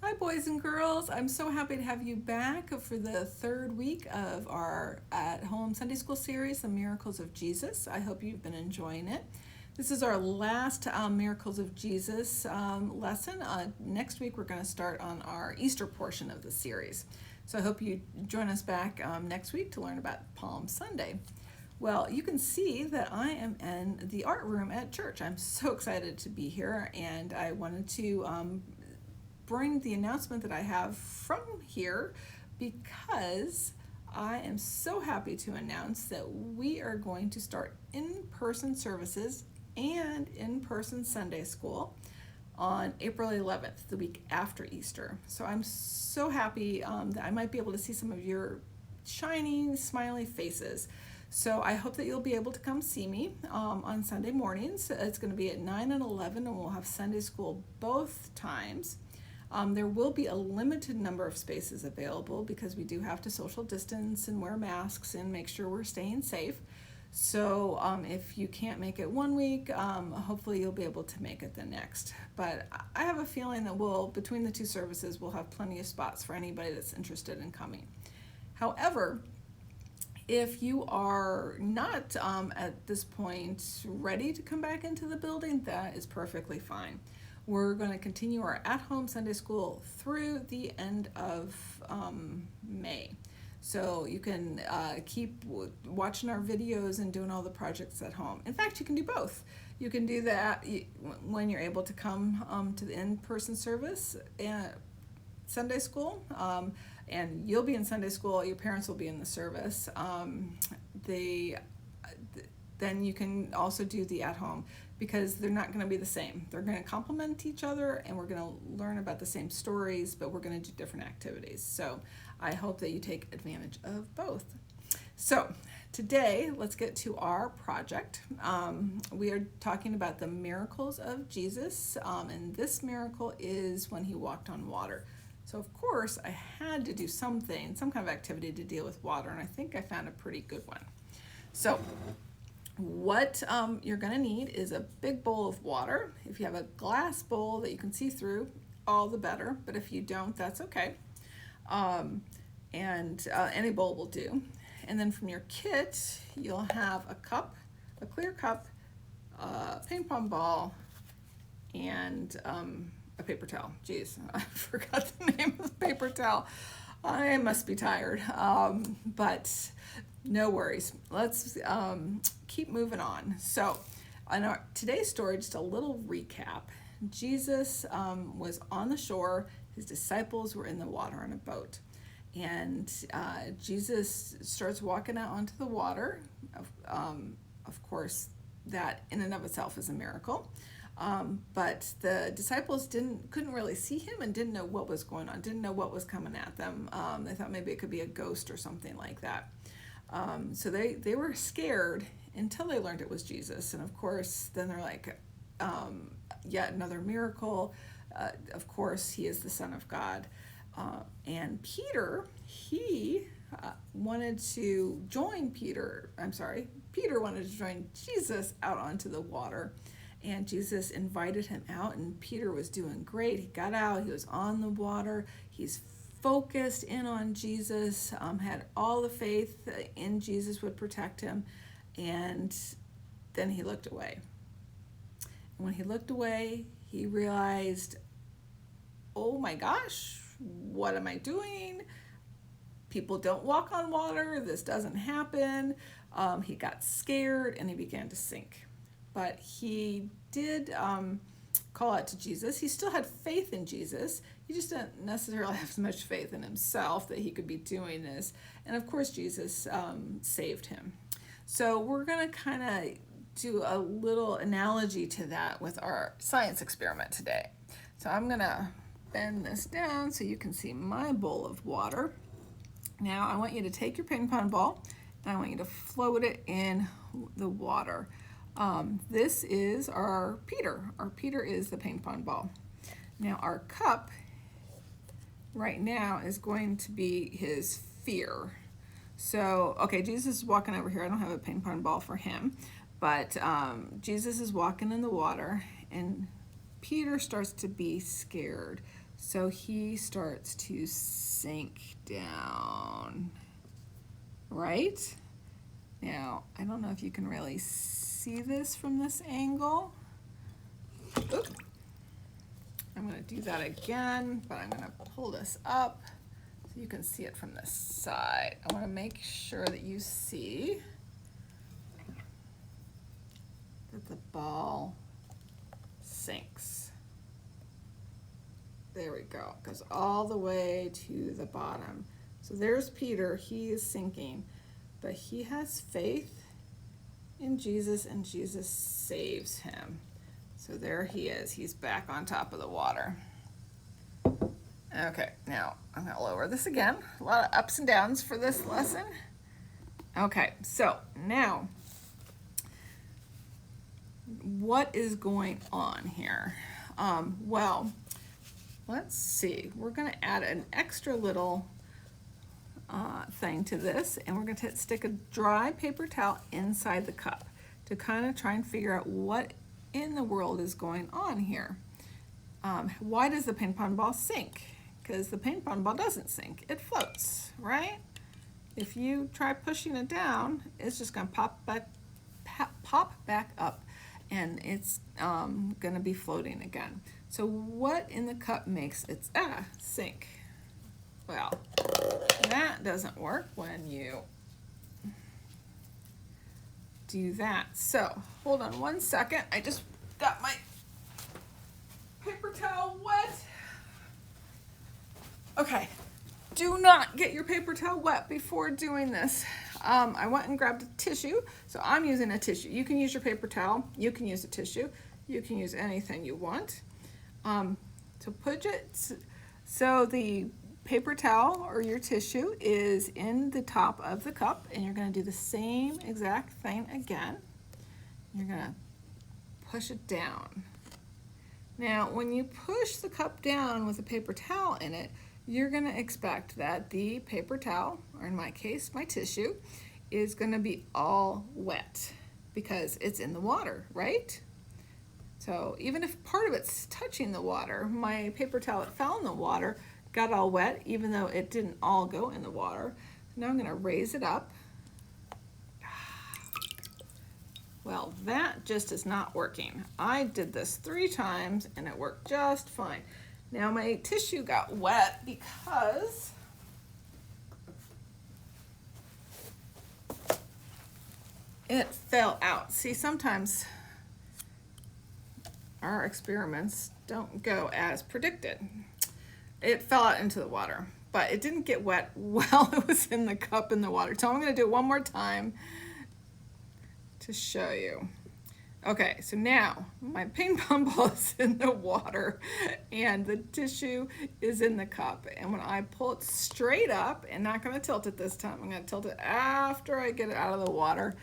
Hi, boys and girls. I'm so happy to have you back for the third week of our at-home Sunday School series, The Miracles of Jesus. I hope you've been enjoying it. This is our last Miracles of Jesus lesson. Next week, we're going to start on our Easter portion of the series. So I hope you join us back next week to learn about Palm Sunday. Well, you can see that I am in the art room at church. I'm so excited to be here, and I wanted to bring the announcement that I have from here because I am so happy to announce that we are going to start in-person services and in-person Sunday school on April 11th, the week after Easter. So I'm so happy that I might be able to see some of your shining, smiley faces. So I hope that you'll be able to come see me on Sunday mornings. It's going to be at 9 and 11, and we'll have Sunday school both times. There will be a limited number of spaces available because we do have to social distance and wear masks and make sure we're staying safe. So if you can't make it one week, hopefully you'll be able to make it the next. But I have a feeling that between the two services, we'll have plenty of spots for anybody that's interested in coming. However, if you are not at this point ready to come back into the building, that is perfectly fine. We're going to continue our at-home Sunday school through the end of May. So you can keep watching our videos and doing all the projects at home. In fact, you can do both. You can do that when you're able to come to the in-person service and Sunday school, and you'll be in Sunday school, your parents will be in the service. Then you can also do the at-home because they're not going to be the same. They're going to complement each other, and we're going to learn about the same stories, but we're going to do different activities. So I hope that you take advantage of both. So today, let's get to our project. We are talking about the miracles of Jesus, and this miracle is when he walked on water. So of course, I had to do some kind of activity to deal with water, and I think I found a pretty good one. So what you're going to need is a big bowl of water. If you have a glass bowl that you can see through, all the better. But if you don't, that's okay. Any bowl will do. And then from your kit, you'll have a cup, a clear cup, a ping pong ball, and a paper towel. Geez, I forgot the name of the paper towel. I must be tired, but no worries. Let's keep moving on. So on today's story, just a little recap. Jesus was on the shore. His disciples were in the water on a boat. And Jesus starts walking out onto the water. Of course, that in and of itself is a miracle. But the disciples couldn't really see him and didn't know what was going on, didn't know what was coming at them. They thought maybe it could be a ghost or something like that. So they were scared until they learned it was Jesus. And of course, then they're like, yet another miracle. Of course, he is the Son of God. And Peter, he wanted to join Peter wanted to join Jesus out onto the water. And Jesus invited him out, and Peter was doing great. He got out, he was on the water, he's focused in on Jesus, had all the faith in Jesus would protect him, and then he looked away. And when he looked away, he realized, oh my gosh, what am I doing? People don't walk on water, this doesn't happen. He got scared and he began to sink. But he did call out to Jesus. He still had faith in Jesus. He just didn't necessarily have as much faith in himself that he could be doing this. And of course, Jesus saved him. So we're going to kind of do a little analogy to that with our science experiment today. So I'm going to bend this down so you can see my bowl of water. Now I want you to take your ping pong ball and I want you to float it in the water. This is our Peter. Our Peter is the ping pong ball. Now our cup right now is going to be his fear. So, okay, Jesus is walking over here. I don't have a ping pong ball for him, but Jesus is walking in the water and Peter starts to be scared. So he starts to sink down, right? Now, I don't know if you can really see this from this angle. Oop. I'm going to do that again, but I'm going to pull this up so you can see it from this side. I want to make sure that you see that the ball sinks. There we go. Goes all the way to the bottom. So there's Peter. He is sinking, but he has faith in Jesus, and Jesus saves him. So there he is. He's back on top of the water. Okay, now I'm going to lower this again. A lot of ups and downs for this lesson. Okay, so now what is going on here? Well, let's see. We're going to add an extra little thing to this, and we're going to stick a dry paper towel inside the cup to kind of try and figure out what in the world is going on here. Why does the ping pong ball sink? Because the ping pong ball doesn't sink, it floats, right? If you try pushing it down, it's just going to pop back up, and it's going to be floating again. So what in the cup makes it sink? Well, that doesn't work when you do that. So hold on one second. I just got my paper towel wet. Okay, do not get your paper towel wet before doing this. I went and grabbed a tissue, so I'm using a tissue. You can use your paper towel, you can use a tissue, you can use anything you want. To put it, so the paper towel or your tissue is in the top of the cup, and you're going to do the same exact thing again. You're going to push it down. Now, when you push the cup down with a paper towel in it, you're going to expect that the paper towel, or in my case, my tissue, is going to be all wet because it's in the water, right? So even if part of it's touching the water, my paper towel that fell in the water got all wet, even though it didn't all go in the water. Now I'm going to raise it up. Well, that just is not working. I did this 3 times and it worked just fine. Now my tissue got wet because it fell out. See, sometimes our experiments don't go as predicted. It fell out into the water, but it didn't get wet while it was in the cup in the water. So I'm going to do it one more time to show you. Okay, so now my ping pong ball is in the water and the tissue is in the cup. And when I pull it straight up, and not going to tilt it this time, I'm going to tilt it after I get it out of the water,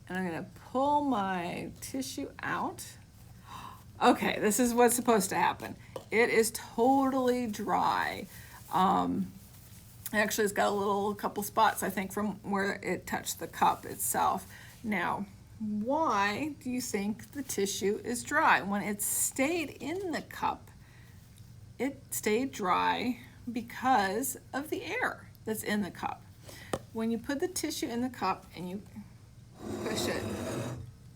and I'm going to pull my tissue out. Okay, this is what's supposed to happen. It is totally dry. Actually, it's got a couple spots, I think, from where it touched the cup itself. Now, why do you think the tissue is dry? When it stayed in the cup, it stayed dry because of the air that's in the cup. When you put the tissue in the cup and you push it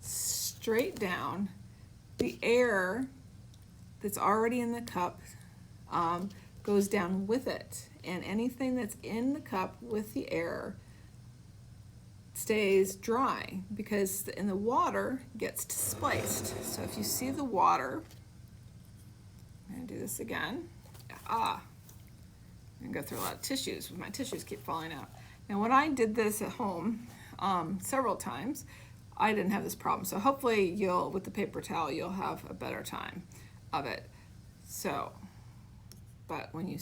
straight down, the air that's already in the cup goes down with it, and anything that's in the cup with the air stays dry because in the water gets displaced. So if you see the water, I'm going to do this again. I'm going to go through a lot of tissues. My tissues keep falling out. Now when I did this at home several times, I didn't have this problem. So hopefully with the paper towel, you'll have a better time of it. So, but when you,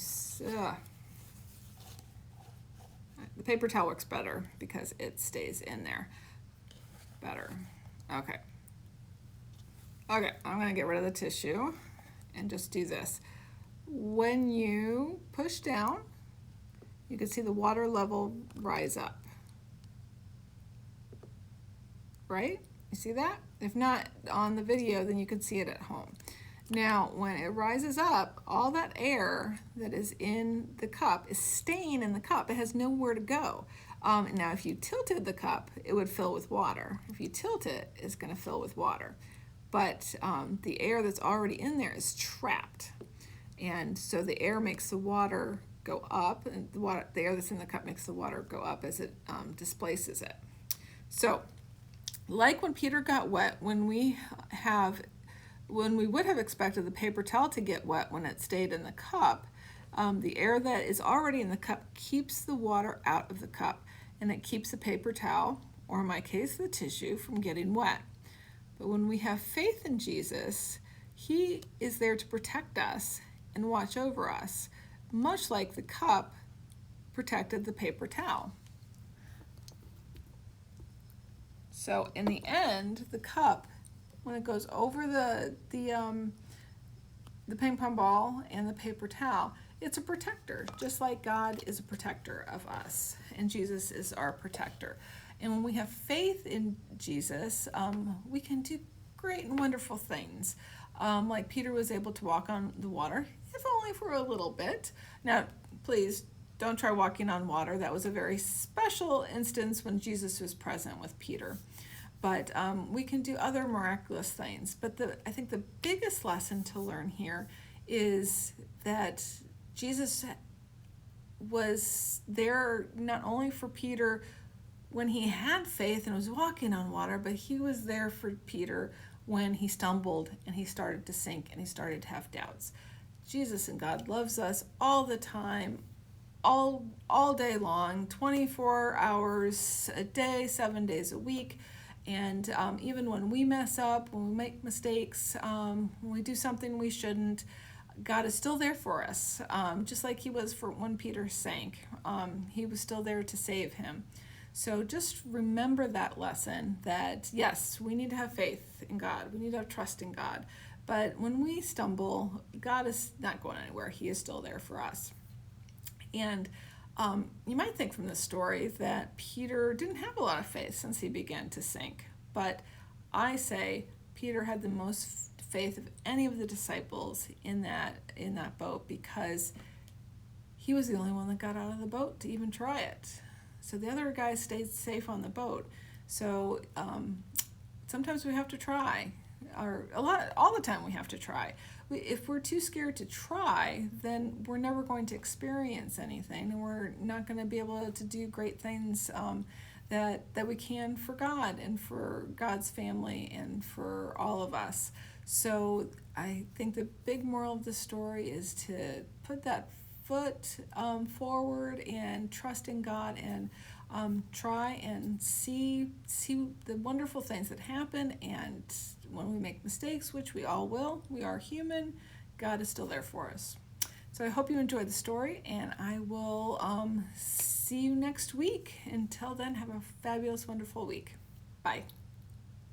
the paper towel works better because it stays in there better. Okay. Okay, I'm going to get rid of the tissue and just do this. When you push down, you can see the water level rise up. Right? You see that? If not on the video, then you can see it at home. Now, when it rises up, all that air that is in the cup is staying in the cup. It has nowhere to go. Now, if you tilted the cup, it would fill with water. If you tilt it, it's going to fill with water. But the air that's already in there is trapped. And so the air makes the water go up, and the air that's in the cup makes the water go up as it displaces it. So, like when Peter got wet, when we would have expected the paper towel to get wet when it stayed in the cup, the air that is already in the cup keeps the water out of the cup, and it keeps the paper towel, or in my case, the tissue, from getting wet. But when we have faith in Jesus, He is there to protect us and watch over us, much like the cup protected the paper towel. So in the end, the cup, when it goes over the ping pong ball and the paper towel, it's a protector, just like God is a protector of us, and Jesus is our protector. And when we have faith in Jesus, we can do great and wonderful things. Like Peter was able to walk on the water, if only for a little bit. Now, please don't try walking on water. That was a very special instance when Jesus was present with Peter. But we can do other miraculous things. But I think the biggest lesson to learn here is that Jesus was there not only for Peter when he had faith and was walking on water, but he was there for Peter when he stumbled and he started to sink and he started to have doubts. Jesus and God loves us all the time, all day long, 24 hours a day, 7 days a week. And even when we mess up, when we make mistakes, when we do something we shouldn't, God is still there for us, just like He was for when Peter sank. He was still there to save him. So just remember that lesson, that yes, we need to have faith in God. We need to have trust in God. But when we stumble, God is not going anywhere. He is still there for us. And you might think from this story that Peter didn't have a lot of faith since he began to sink. But I say Peter had the most faith of any of the disciples in that boat, because he was the only one that got out of the boat to even try it. So the other guys stayed safe on the boat. So sometimes we have to try, or all the time we have to try. If we're too scared to try, then we're never going to experience anything, and we're not going to be able to do great things that we can for God and for God's family and for all of us. So I think the big moral of the story is to put that foot forward and trust in God, and try and see the wonderful things that happen. And when we make mistakes, which we all will, we are human, God is still there for us. So I hope you enjoyed the story, and I will see you next week. Until then, have a fabulous, wonderful week. Bye.